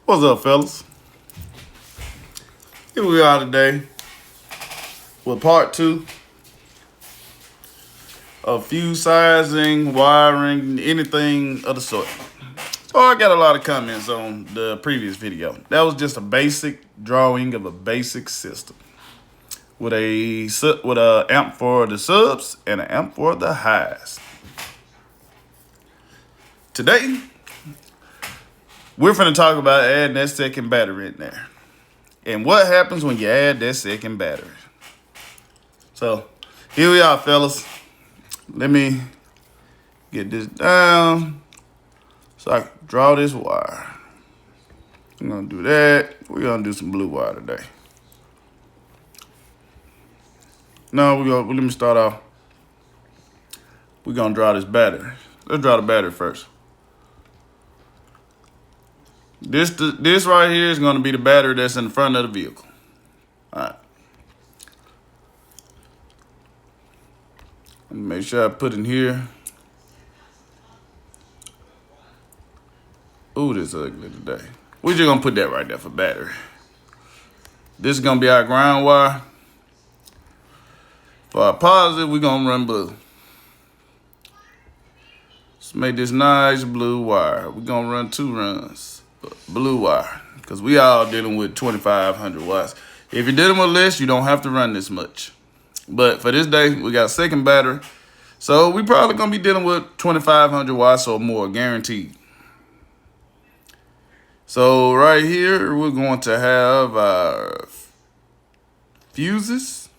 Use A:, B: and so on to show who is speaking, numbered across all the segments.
A: What's up, fellas? Here we are today with part 2 of fuse sizing, wiring, anything of the sort. So I got a lot of comments on the previous video. That was just a basic drawing of a basic system with a amp for the subs and an amp for the highs. Today, we're finna talk about adding that second battery in there. And what happens when you add that second battery. So, here we are, fellas. Let me get this down so I can draw this wire. I'm gonna do that. We're gonna do some blue wire today. No, let me start off. We're gonna draw this battery. Let's draw the battery first. This right here is gonna be the battery that's in the front of the vehicle. All right. Make sure I put in here. Ooh, this ugly today. We're just gonna put that right there for battery. This is gonna be our ground wire. For our positive, we're gonna run blue. Let's make this nice blue wire. We're gonna run 2 runs. Blue wire, because we all dealing with 2,500 watts. If you're dealing with less, you don't have to run this much. But for this day, we got second battery. So we probably gonna be dealing with 2,500 watts or more, guaranteed. So right here, we're going to have our fuses.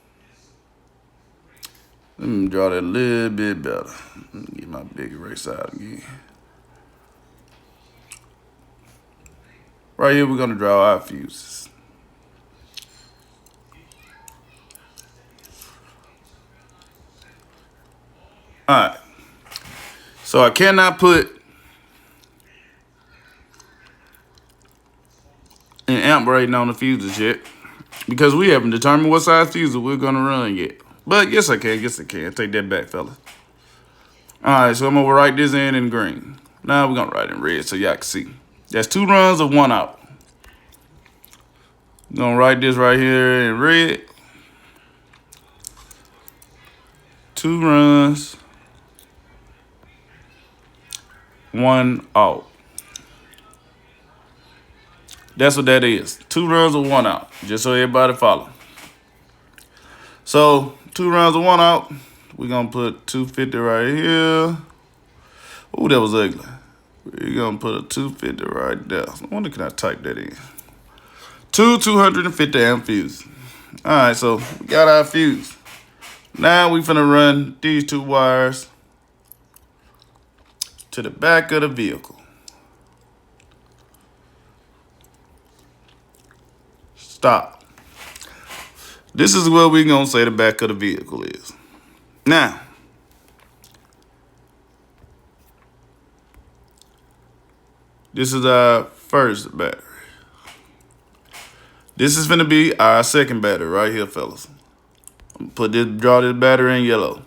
A: Let me draw that a little bit better. Let me get my big eraser out again. Right here, we're gonna draw our fuses. All right. So I cannot put an amp rating on the fuses yet because we haven't determined what size fuses we're gonna run yet. But yes, I can. Yes, I can. Take that back, fella. All right. So I'm gonna write this in green. Now we're gonna write it in red so y'all can see. That's 2 runs of 1 out. I'm gonna write this right here in red. 2 runs, 1 out. That's what that is. 2 runs of 1 out. Just so everybody follow. So 2 runs of 1 out. We're gonna put 250 right here. Ooh, that was ugly. We're gonna put a 250 right there. I wonder can I type that in? 250 amp fuse. All right, so we got our fuse. Now we finna run these 2 wires to the back of the vehicle. Stop. This is where we're gonna say the back of the vehicle is. Now, this is our first battery. This is finna be our second battery right here, fellas. Draw this battery in yellow.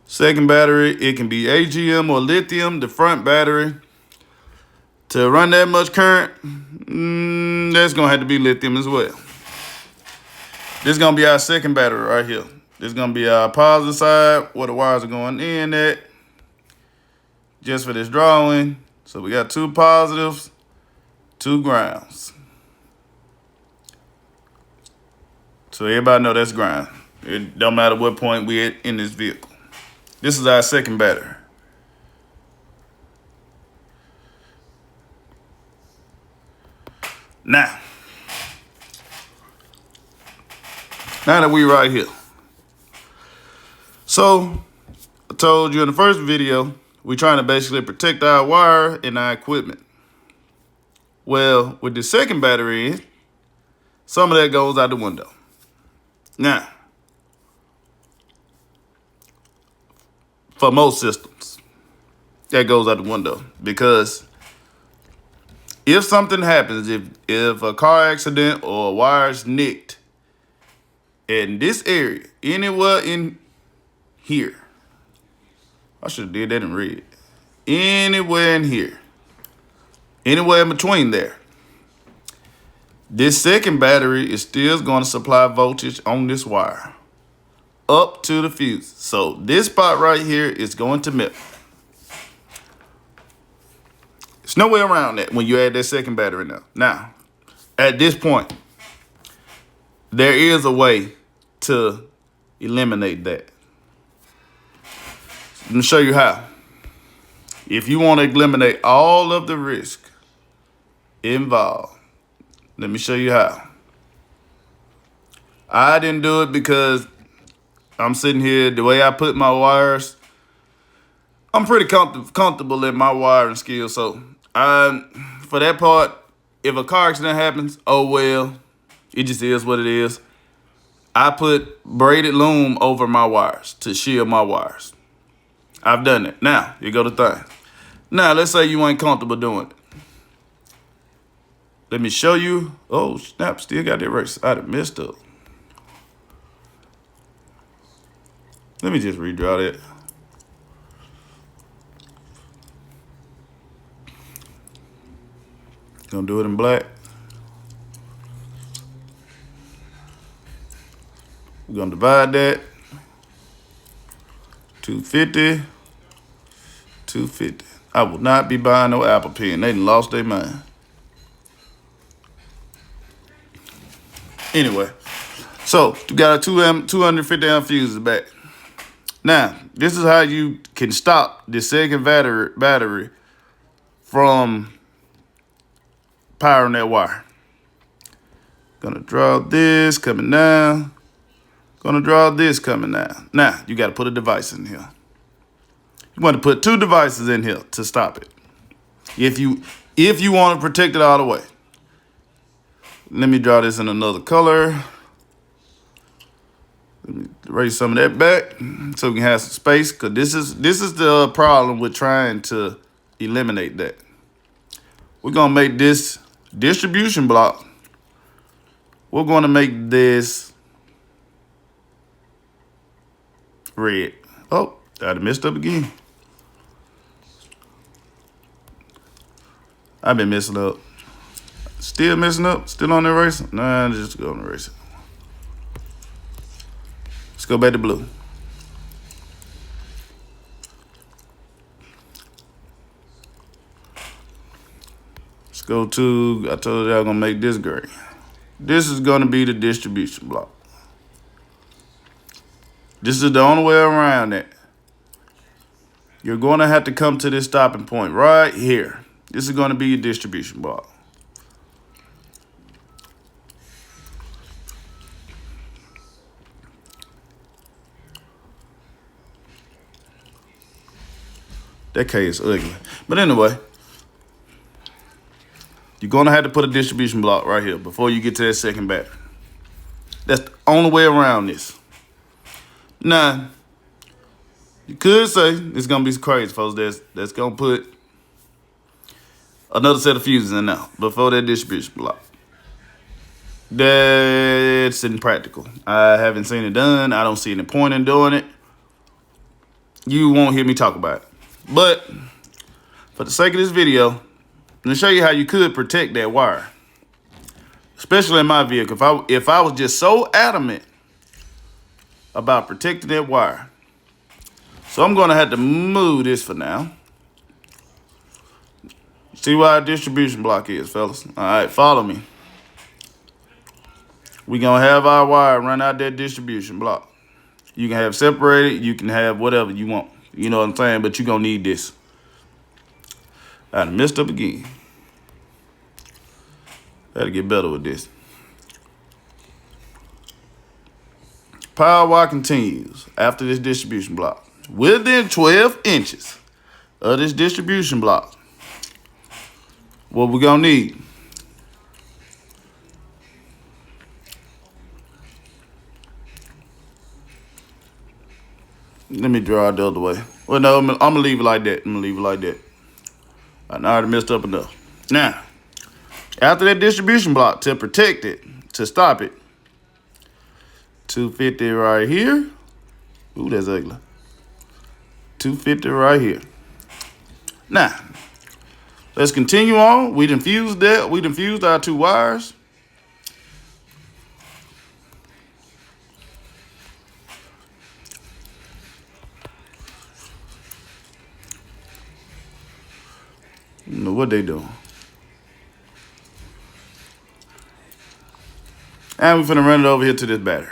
A: Second battery, it can be AGM or lithium, the front battery. To run that much current, that's gonna have to be lithium as well. This is gonna be our second battery right here. This is gonna be our positive side where the wires are going in at. Just for this drawing. So we got 2 positives, 2 grounds. So everybody know that's ground. It don't matter what point we're at in this vehicle. This is our second battery. Now that we right here. So I told you in the first video, we're trying to basically protect our wire and our equipment. Well, with the second battery in, some of that goes out the window. Now, for most systems, that goes out the window because if something happens, if a car accident or a wire's nicked in this area, anywhere in here, I should have did that in red. anywhere in here, anywhere in between there. This second battery is still going to supply voltage on this wire up to the fuse. So this spot right here is going to melt. There's no way around that when you add that second battery now. Now, at this point, there is a way to eliminate that. Let me show you how. If you want to eliminate all of the risk involved, let me show you how. I didn't do it because I'm sitting here, the way I put my wires, I'm pretty comfortable in my wiring skills. So for that part, if a car accident happens, oh well, it just is what it is. I put braided loom over my wires to shield my wires. I've done it. Now, you go to thing. Now, let's say you ain't comfortable doing it. Let me show you. Oh, snap, still got that race. I done messed up. Let me just redraw that. Gonna do it in black. We're gonna divide that. 250. 250. I will not be buying no Apple Pen. They done lost their mind. Anyway, so you got a 250 amp fuse back. Now, this is how you can stop the second battery from powering that wire. Gonna draw this coming down. Gonna draw this coming down. Now, you gotta put a device in here. You want to put 2 devices in here to stop it. If you want to protect it all the way. Let me draw this in another color. Let me erase some of that back so we can have some space, because this is the problem with trying to eliminate that. We're gonna make this distribution block. We're gonna make this red. Oh, I messed up again. I've been messing up. Still messing up? Still on the eraser? Nah, just go on the eraser. Let's go back to blue. Let's go to, I told you I was gonna make this gray. This is gonna be the distribution block. This is the only way around it. You're gonna have to come to this stopping point right here. This is gonna be your distribution block. That K is ugly. But anyway, you're gonna have to put a distribution block right here before you get to that second battery. That's the only way around this. Now, you could say it's gonna be crazy, folks. That's gonna put another set of fuses in now before that distribution block. That's impractical. I haven't seen it done. I don't see any point in doing it. You won't hear me talk about it. But for the sake of this video, I'm gonna show you how you could protect that wire. Especially in my vehicle. If I was just so adamant about protecting that wire. So I'm gonna have to move this for now. See where our distribution block is, fellas. All right, follow me. We're gonna have our wire run out that distribution block. You can have separated, you can have whatever you want. You know what I'm saying? But you're gonna need this. I done messed up again. Gotta get better with this. Power wire continues after this distribution block. Within 12 inches of this distribution block. What we're gonna need. Let me draw it the other way. Well, no, I'm gonna leave it like that. I already messed up enough. Now, after that distribution block, to protect it, to stop it, 250 right here. Ooh, that's ugly. 250 right here. Now, let's continue on. We done fused that. We done fused our 2 wires. I don't know what they doing. And we're finna run it over here to this battery.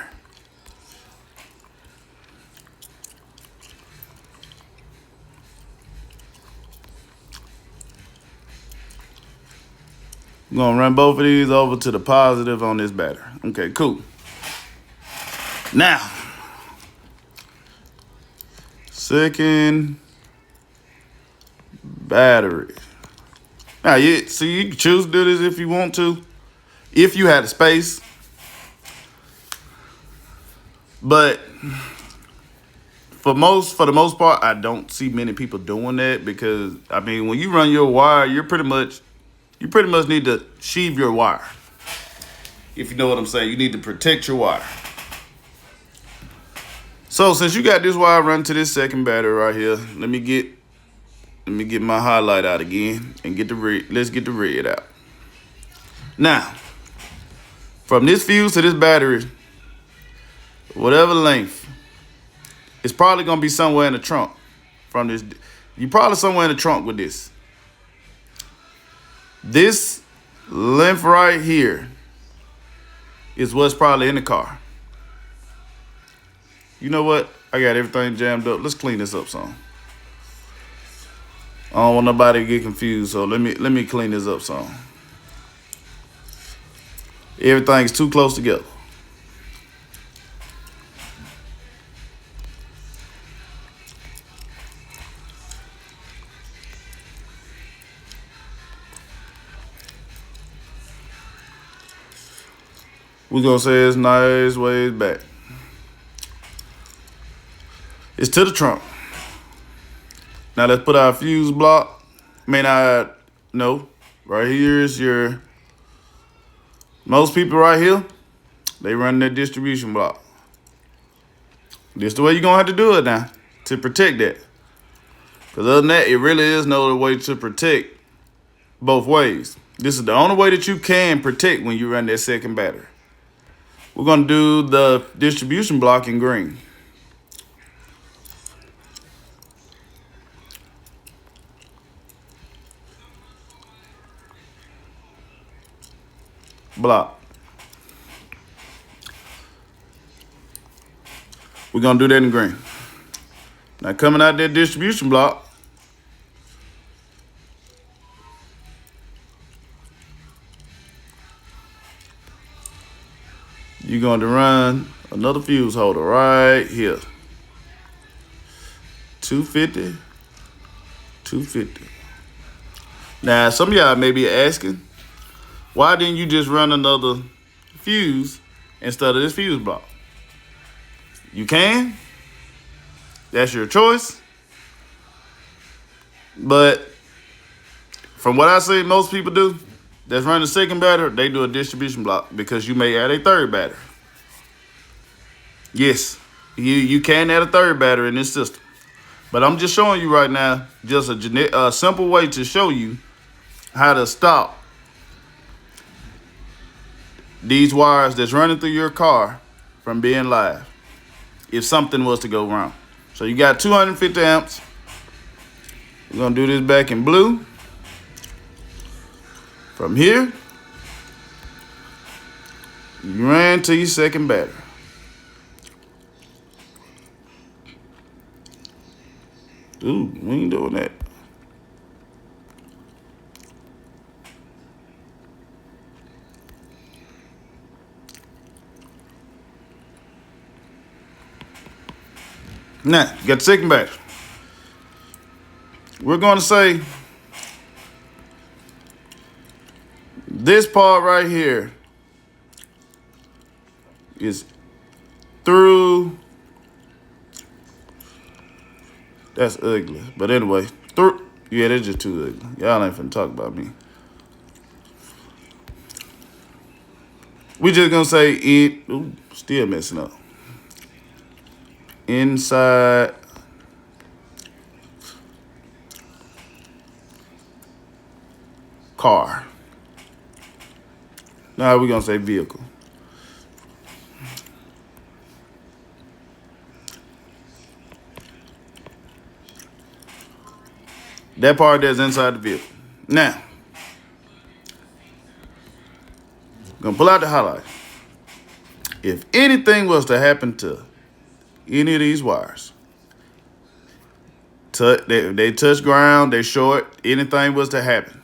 A: We're gonna run both of these over to the positive on this battery. Okay, cool. Now, second battery. Now, you can choose to do this if you want to, if you had the space. But for the most part, I don't see many people doing that because I mean, when you run your wire, you pretty much need to sheave your wire. If you know what I'm saying, you need to protect your wire. So since you got this wire run to this second battery right here, let me get my highlight out again and get the red. Let's get the red out. Now, from this fuse to this battery, whatever length, it's probably gonna be somewhere in the trunk. From this, you're probably somewhere in the trunk with this. This length right here is what's probably in the car. You know what? I got everything jammed up. Let's clean this up some. I don't want nobody to get confused, so let me clean this up some. Everything's too close together. We're gonna say it's nice ways back. It's to the trunk. Now let's put our fuse block. No, right here is your, most people right here, they run their distribution block. This is the way you're gonna have to do it now to protect that. Because other than that, it really is no other way to protect both ways. This is the only way that you can protect when you run that second battery. We're gonna do the distribution block in green. Block. We're gonna do that in green. Now coming out that distribution block, you're going to run another fuse holder right here. 250, 250. Now some of y'all may be asking, why didn't you just run another fuse instead of this fuse block? You can. That's your choice. But from what I see most people do that's running the second battery, they do a distribution block because you may add a third battery. Yes, you can add a third battery in this system. But I'm just showing you right now just a simple way to show you how to stop these wires that's running through your car from being live if something was to go wrong. So you got 250 amps. We're gonna do this back in blue. From here, you ran to your second battery. Ooh, we ain't doing that. Now, you got the second battery. We're going to say this part right here is through. That's ugly. But anyway, through. Yeah, that's just too ugly. Y'all ain't finna talk about me. We just gonna say it. Ooh, still messing up. Inside car. Now we're gonna say vehicle. That part that's inside the vehicle. Now, gonna pull out the highlight. If anything was to happen to any of these wires, they touch ground, they short, anything was to happen,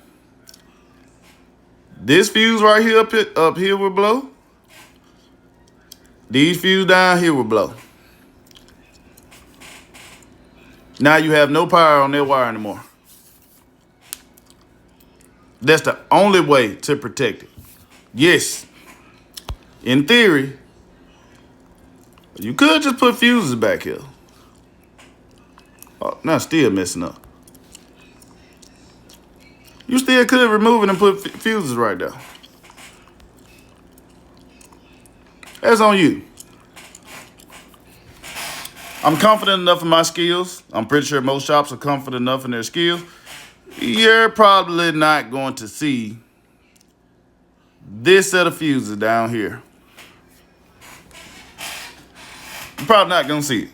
A: this fuse right here up here will blow. These fuse down here will blow. Now you have no power on that wire anymore. That's the only way to protect it. Yes, in theory, you could just put fuses back here. Oh, now still messing up. You still could remove it and put fuses right there. That's on you. I'm confident enough in my skills. I'm pretty sure most shops are confident enough in their skills. You're probably not going to see this set of fuses down here. You're probably not going to see it.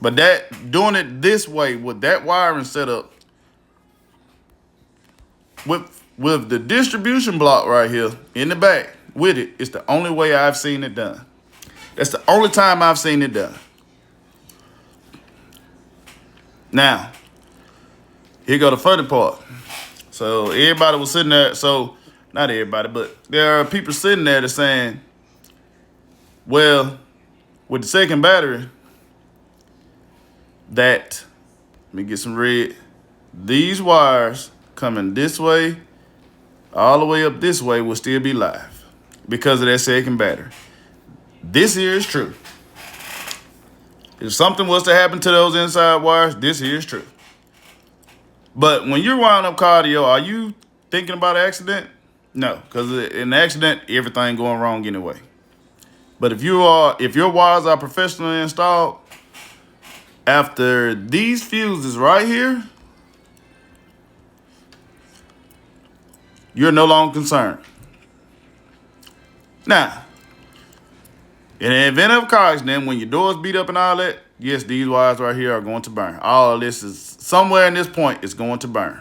A: But doing it this way with that wiring setup, with the distribution block right here in the back with it, it's the only way I've seen it done. That's the only time I've seen it done. Now, here go the funny part. So everybody was sitting there. So not everybody, but there are people sitting there that's saying, well, with the second battery, let me get some red. These wires coming this way, all the way up this way will still be live because of that second battery. This here is true. If something was to happen to those inside wires, this here is true. But when you're wiring up cardio, are you thinking about an accident? No, because in an accident, everything going wrong anyway. But if your wires are professionally installed, after these fuses right here, you're no longer concerned. Now, in the event of a car accident, when your doors beat up and all that, yes, these wires right here are going to burn. All of this is somewhere in this point is going to burn.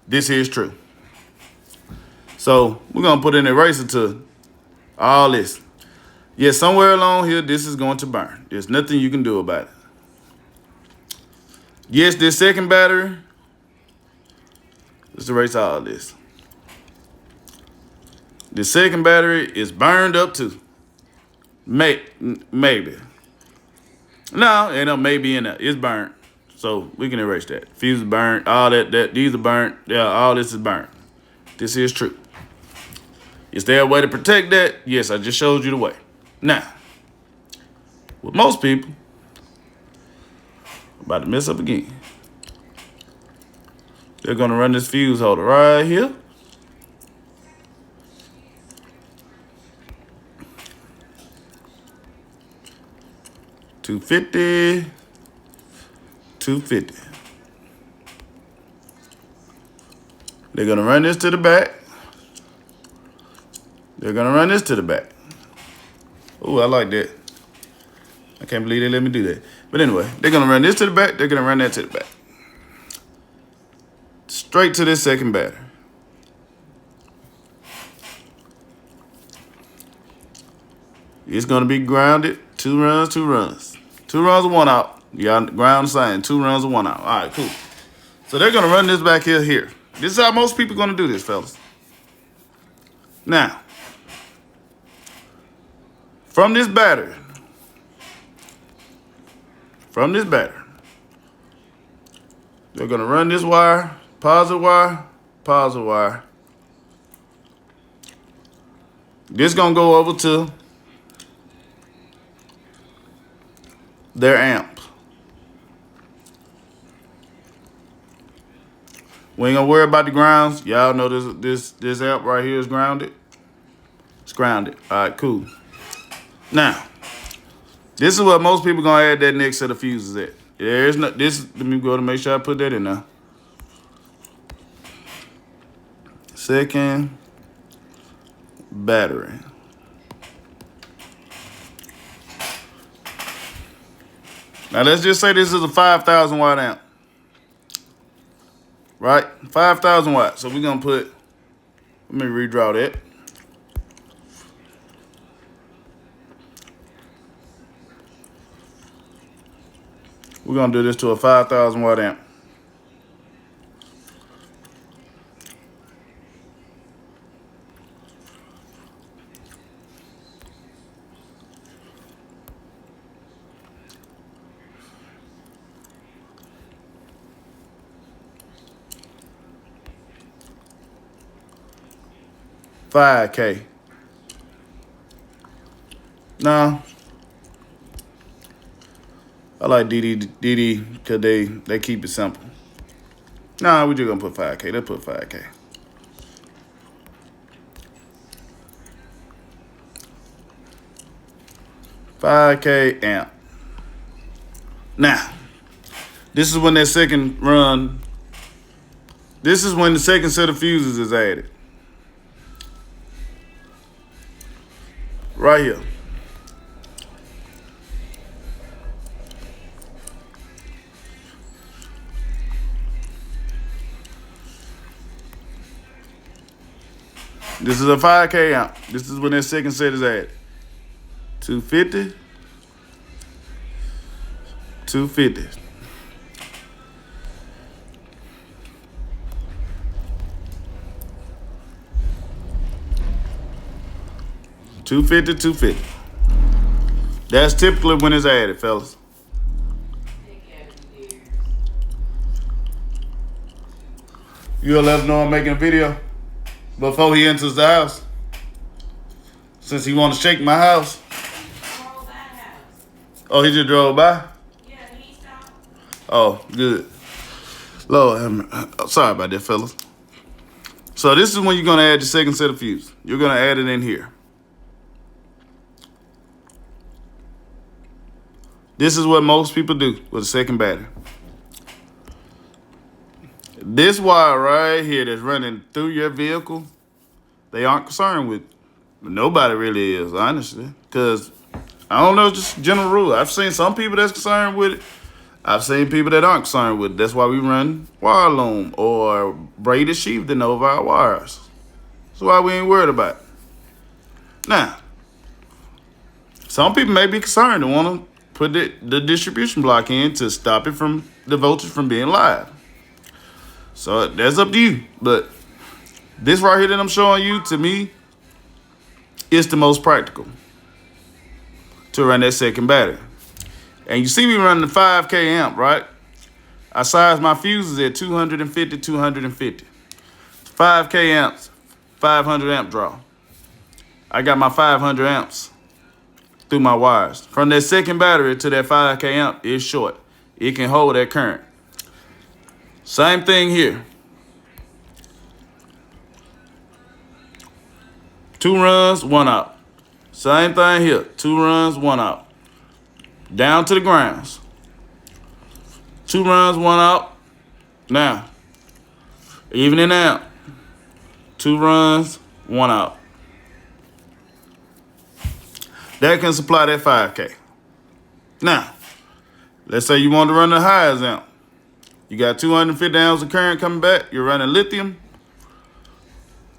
A: This here is true. So we're going to put an eraser to all this. Yes, somewhere along here, this is going to burn. There's nothing you can do about it. Yes, this second battery, let's erase all of this. The second battery is burned up too. Maybe. No, ain't no maybe in there. It's burnt. So we can erase that. Fuse is burnt. All that these are burnt. Yeah, all this is burnt. This is true. Is there a way to protect that? Yes, I just showed you the way. Now, with most people, I'm about to mess up again. They're gonna run this fuse holder right here. $250. They're gonna run this to the back. They're gonna run this to the back. Oh, I like that. I can't believe they let me do that. But anyway, they're gonna run this to the back. They're gonna run that to the back. Straight to this second battery. It's gonna be grounded. 2 runs, 2 runs. 2 runs and 1 out. Y'all ground sign. 2 runs and 1 out. All right, cool. So they're gonna run this back here. This is how most people gonna do this, fellas. Now, from this battery, they're gonna run this wire, positive wire. This gonna go over to their amp. We ain't gonna worry about the grounds. Y'all know this amp right here is grounded. It's grounded. All right, cool. Now, this is what most people gonna add that next set of fuses at. There's no this. Let me go to make sure I put that in there. second battery. Now let's just say this is a 5,000 watt amp. Right? 5,000 watts. So we're going to put, let me redraw that. We're going to do this to a 5,000 watt amp. $5K. No. I like DD because they keep it simple. Nah, we just gonna put 5K. Let's put 5K. $5K amp. Now, this is when that second run. This is when the second set of fuses is added. Right here. This is a 5K amp. This is when that second set is added. 250. 250. $250. That's typically when it's added, fellas. You'll let him know I'm making a video before he enters the house. Since he want to shake my house. Oh, he just drove by?
B: Yeah, he stopped.
A: Oh, good. Lord, sorry about that, fellas. So this is when you're going to add your second set of fuse. You're going to add it in here. This is what most people do with a second battery. This wire right here that's running through your vehicle, they aren't concerned with. Nobody really is, honestly. Because, I don't know, just general rule. I've seen some people that's concerned with it. I've seen people that aren't concerned with it. That's why we run wire loom or braided sheathing over our wires. That's why we ain't worried about it. Now, some people may be concerned and want to put the distribution block in to stop it from the voltage from being live. So that's up to you. But this right here that I'm showing you, to me, is the most practical to run that second battery. And you see me running the 5K amp, right? I size my fuses at 250, 250. 5K amps, 500 amp draw. I got my 500 amps through my wires. From that second battery to that 5K amp is short. It can hold that current. Same thing here. 2 runs, 1 out. Same thing here. 2 runs, 1 out. Down to the grounds. 2 runs, 1 out. Now, even in amp, 2 runs, 1 out. That can supply that 5K. Now, let's say you want to run the highest amp. You got 250 amps of current coming back. You're running lithium.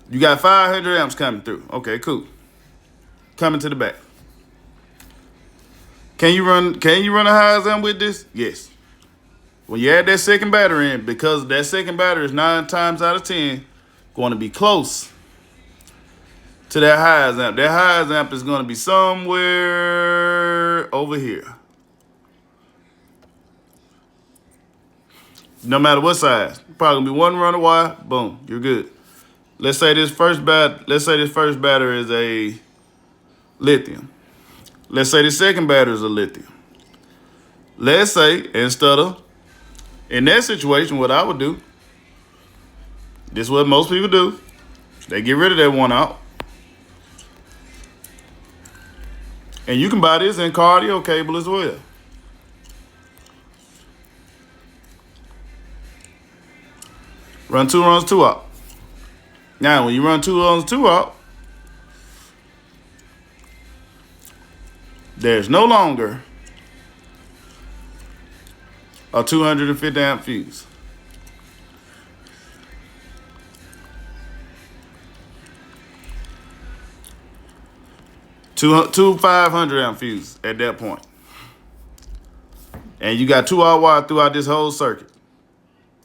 A: You got 500 amps coming through. Okay, cool. Coming to the back. Can you run a highest amp with this? Yes. When you add that second battery in, because that second battery is 9 times out of 10 going to be close to that highest amp. That highest amp is going to be somewhere over here. No matter what size. Probably gonna be 1 run of wire. Boom, you're good. Let's say this first battery is a lithium. Let's say the second battery is a lithium. Let's say instead of, in that situation, what I would do, this is what most people do. They get rid of that 1 out. And you can buy this in cardio cable as well. Run 2 runs, 2 out. Now, when you run 2 on 2 out, there's no longer a 250 amp fuse. Two 500 amp fuses at that point. And you got 2 R wire throughout this whole circuit.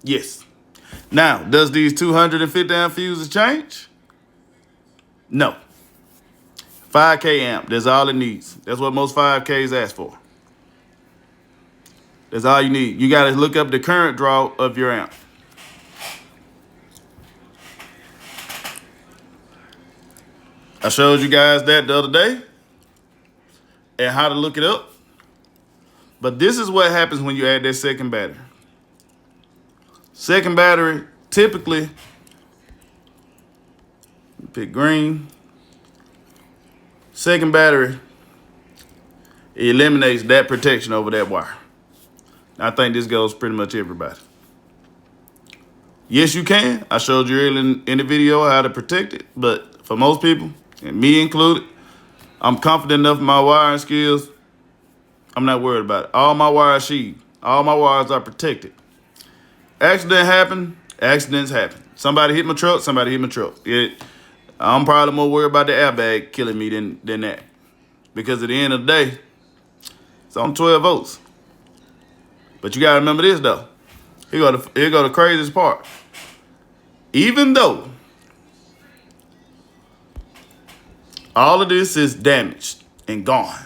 A: Yes. Now, does these 250 amp fuses change? No. 5K amp, that's all it needs. That's what most 5Ks ask for. That's all you need. You got to look up the current draw of your amp. I showed you guys that the other day and how to look it up. But this is what happens when you add that second battery. Second battery, typically, pick green. Second battery, it eliminates that protection over that wire. I think this goes pretty much everybody. Yes, you can. I showed you earlier in the video how to protect it, but for most people, and me included, I'm confident enough in my wiring skills. I'm not worried about it. All my wires sheathed. All my wires are protected. Accident happen. Accidents happen. Somebody hit my truck. Somebody hit my truck. I'm probably more worried about the airbag killing me than that. Because at the end of the day, it's on 12 volts. But you got to remember this, though. Here go the craziest part. Even though all of this is damaged and gone,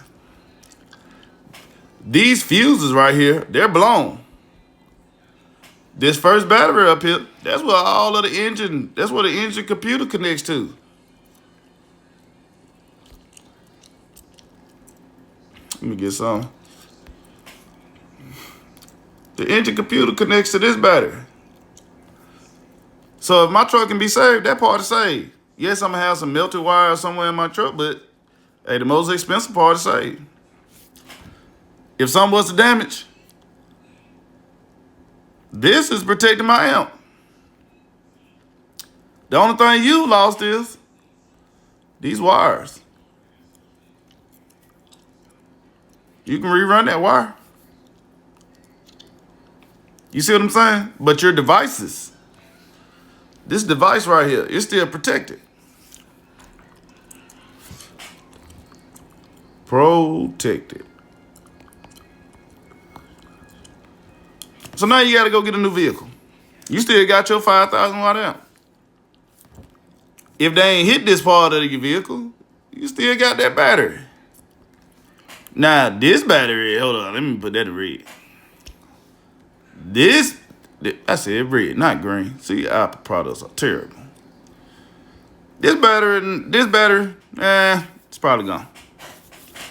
A: these fuses right here, they're blown. This first battery up here, that's where all of the engine, that's where the engine computer connects to. Let me get some. The engine computer connects to this battery. So if my truck can be saved, that part is saved. Yes, I'm gonna have some melted wire somewhere in my truck, but hey, the most expensive part is saved. If something was to damage, this is protecting my amp. The only thing you lost is these wires. You can rerun that wire. You see what I'm saying? But your devices, this device right here, is still protected. Protected. So now you got to go get a new vehicle. You still got your 5,000 watt amp. If they ain't hit this part of your vehicle, you still got that battery. Now, this battery, hold on, let me put that in red. I said red, not green. See, Apple products are terrible. This battery, it's probably gone.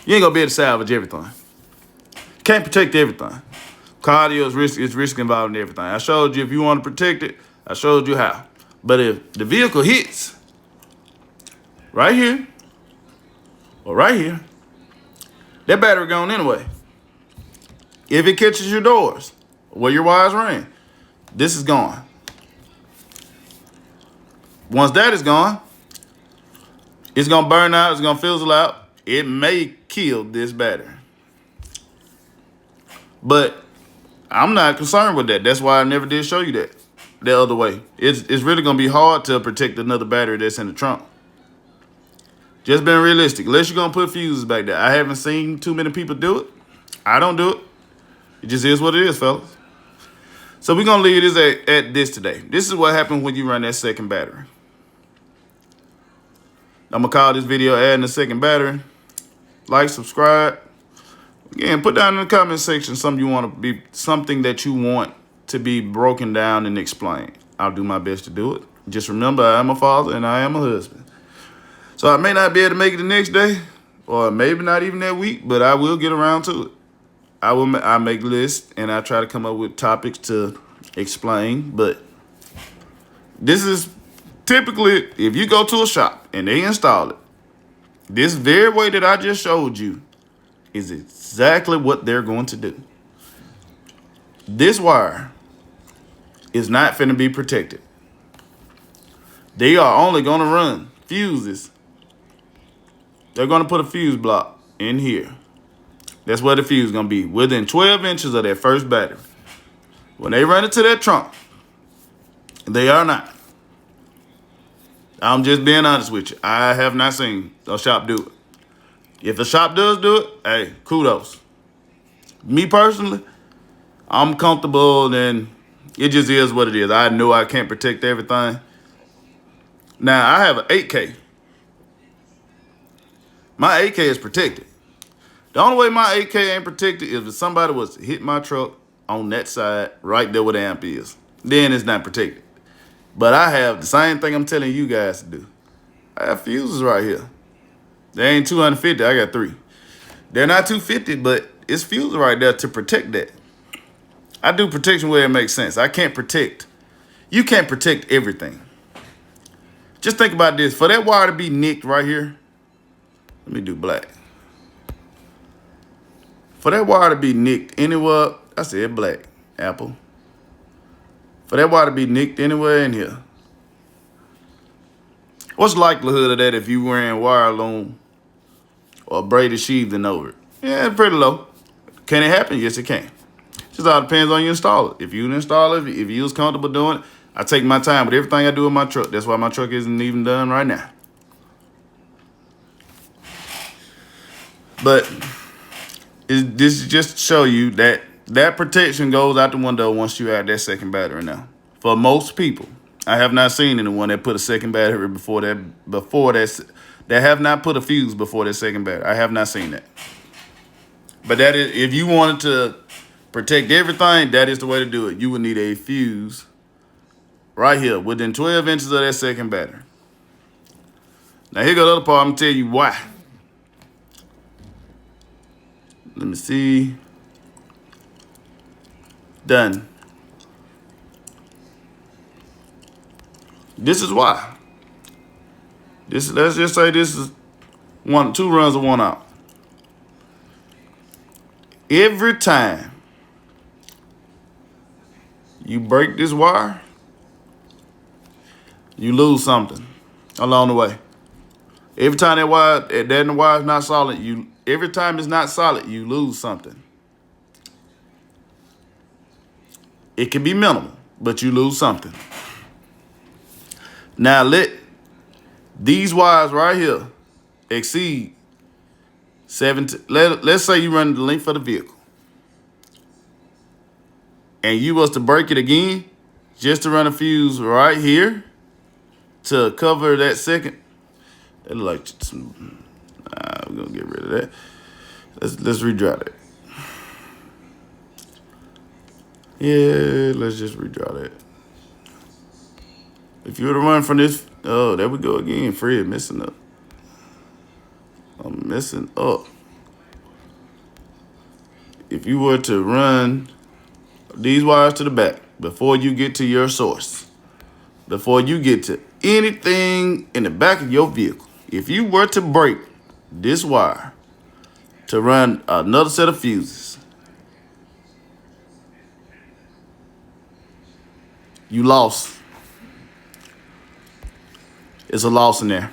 A: You ain't gonna be able to salvage everything. Can't protect everything. Cardio is risk involved in everything. I showed you if you want to protect it, I showed you how. But if the vehicle hits right here or right here, that battery gone anyway. If it catches your doors where your wires ran, this is gone. Once that is gone, it's gonna burn out, it's gonna fizzle out. It may kill this battery. But I'm not concerned with that. That's why I never did show you that the other way. It's really gonna be hard to protect another battery that's in the trunk. Just being realistic. Unless you're gonna put fuses back there. I haven't seen too many people do it. I don't do it. It just is what it is, fellas. So we're gonna leave this at this today. This is what happens when you run that second battery. I'm gonna call this video adding a second battery. Like, subscribe. Again, put down in the comment section something that you want to be broken down and explained. I'll do my best to do it. Just remember, I am a father and I am a husband. So I may not be able to make it the next day, or maybe not even that week, but I will get around to it. I make lists and I try to come up with topics to explain. But this is typically, if you go to a shop and they install it, this very way that I just showed you is exactly what they're going to do. This wire is not finna be protected. They are only going to run fuses. They're going to put a fuse block in here. That's where the fuse is going to be, within 12 inches of that first battery. When they run it to that trunk, they are not. I'm just being honest with you. I have not seen a shop do it. If a shop does do it, hey, kudos. Me personally, I'm comfortable, and it just is what it is. I know I can't protect everything. Now, I have an 8K. My 8K is protected. The only way my 8K ain't protected is if somebody was to hit my truck on that side, right there where the amp is. Then it's not protected. But I have the same thing I'm telling you guys to do. I have fuses right here. They ain't 250, I got 3. They're not 250, but it's fuses right there to protect that. I do protection where it makes sense. I can't protect. You can't protect everything. Just think about this. For that wire to be nicked right here, let me do black. For that wire to be nicked anywhere, I said black, Apple. For that wire to be nicked anywhere in here, what's the likelihood of that if you wearing wire loom or braided sheathing over it? Yeah, it's pretty low. Can it happen? Yes, it can. Just all depends on your installer. If you an installer, if you was comfortable doing it, I take my time with everything I do with my truck. That's why my truck isn't even done right now. But this is just to show you that that protection goes out the window once you add that second battery now. For most people, I have not seen anyone that put a second battery before that have not put a fuse before that second battery. I have not seen that. But that is, if you wanted to protect everything, that is the way to do it. You would need a fuse right here within 12 inches of that second battery. Now here goes the other part. I'm gonna tell you why. Let me see. Done. This is why. Let's just say this is 2 runs of 1 out. Every time you break this wire, you lose something along the way. Every time the wire is not solid, every time it's not solid, you lose something. It can be minimal, but you lose something. Now let these wires right here exceed 7. Let's say you run the length of the vehicle, and you was to break it again, just to run a fuse right here to cover that second. That look like some. We're gonna get rid of that. Let's redraw that. Yeah, let's just redraw that. If you were to run from this, oh, there we go again. Fred messing up. I'm messing up. If you were to run these wires to the back before you get to your source, before you get to anything in the back of your vehicle, if you were to break this wire to run another set of fuses, you lost. It's a loss in there.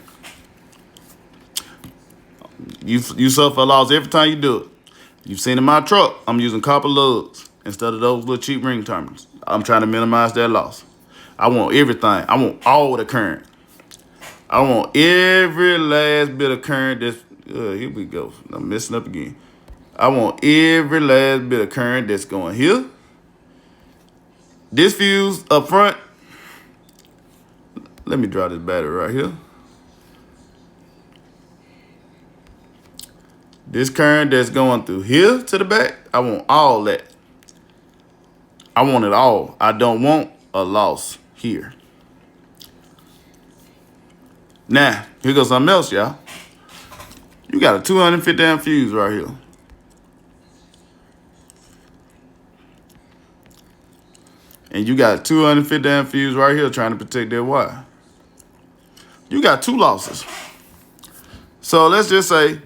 A: You suffer a loss every time you do it. You've seen in my truck, I'm using copper lugs instead of those little cheap ring terminals. I'm trying to minimize that loss. I want everything. I want all the current. I want every last bit of current that's, here we go. I'm messing up again. I want every last bit of current that's going here. This fuse up front. Let me draw this battery right here. This current that's going through here to the back, I want all that. I want it all. I don't want a loss here. Now, here goes something else, y'all. You got a 250 amp fuse right here. And you got a 250 amp fuse right here trying to protect that wire. You got 2 losses. So let's just say,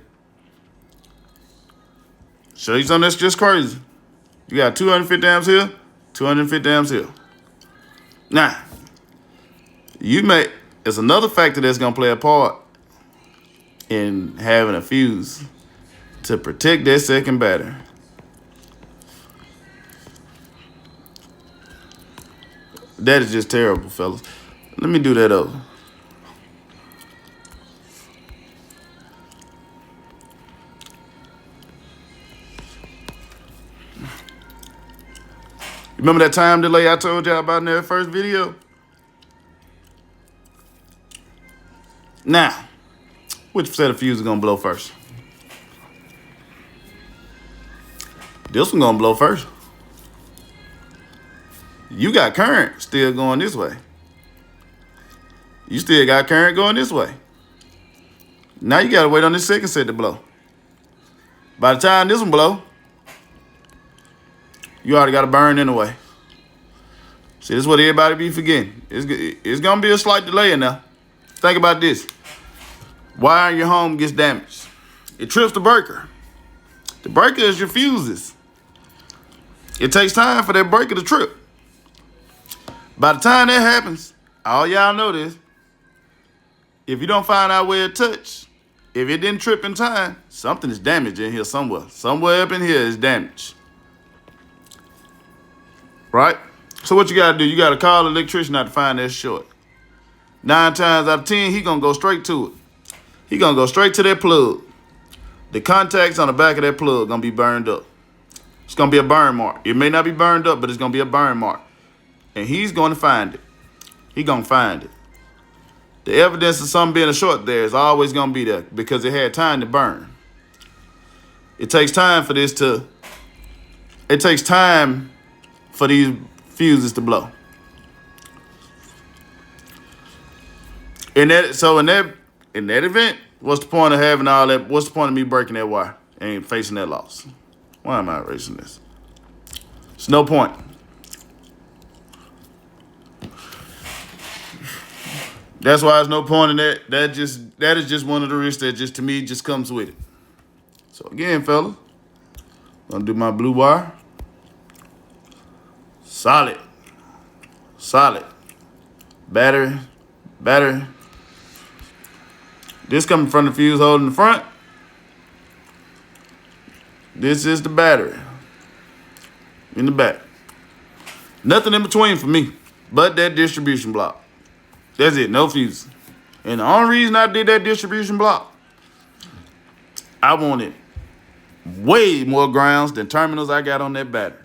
A: show you something that's just crazy. You got 250 amps here, 250 amps here. Now, you may, It's another factor that's gonna play a part in having a fuse to protect that second battery. That is just terrible, fellas. Let me do that over. Remember that time delay I told y'all about in that first video? Now, which set of fuse is gonna blow first? This one gonna blow first. You got current still going this way. You still got current going this way. Now you gotta wait on this second set to blow. By the time this one blow, you already got to burn anyway. See, this is what everybody be forgetting. It's going to be a slight delay in there. Think about this. Wire in your home gets damaged. It trips the breaker. The breaker is your fuses. It takes time for that breaker to trip. By the time that happens, all y'all know this. If you don't find out where it touched, if it didn't trip in time, something is damaged in here somewhere. Somewhere up in here is damaged. Right? So what you got to do, you got to call the electrician out to find that short. 9 times out of 10, he going to go straight to it. He going to go straight to that plug. The contacts on the back of that plug going to be burned up. It's going to be a burn mark. It may not be burned up, but it's going to be a burn mark. And he's going to find it. He going to find it. The evidence of something being a short there is always going to be there because it had time to burn. It takes time for this to... It takes time for these fuses to blow. In that event, what's the point of having all that? What's the point of me breaking that wire and facing that loss? Why am I erasing this? It's no point. That's why there's no point in that. That is just one of the risks that just to me just comes with it. So again, fellas, I'm gonna do my blue wire. Solid. Solid. Battery. Battery. This coming from the fuse hole in the front. This is the battery. In the back. Nothing in between for me but that distribution block. That's it. No fuse. And the only reason I did that distribution block, I wanted way more grounds than terminals I got on that battery.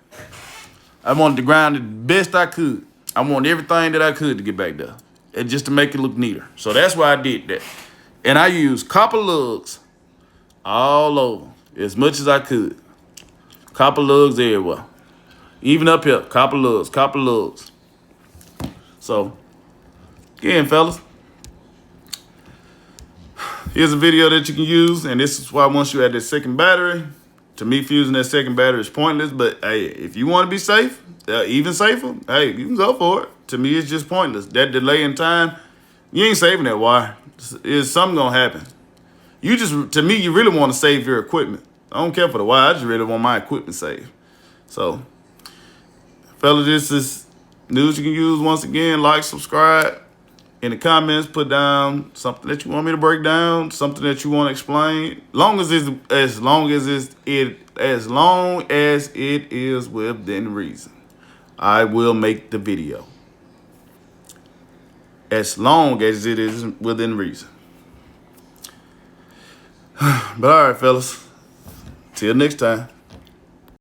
A: I wanted to ground it the best I could. I wanted everything that I could to get back there. And just to make it look neater. So that's why I did that. And I used copper lugs all over as much as I could. Copper lugs everywhere. Even up here, copper lugs, copper lugs. So, again, fellas, here's a video that you can use. And this is why once you add that second battery, to me, fusing that second battery is pointless. But, hey, if you want to be safe, even safer, hey, you can go for it. To me, it's just pointless. That delay in time, you ain't saving that wire. Is something going to happen. To me, you really want to save your equipment. I don't care for the wire. I just really want my equipment saved. So, fellas, this is news you can use. Once again, like, subscribe. In the comments, put down something that you want me to break down, something that you want to explain. As long as it is within reason, I will make the video. As long as it is within reason. But all right, fellas. Till next time.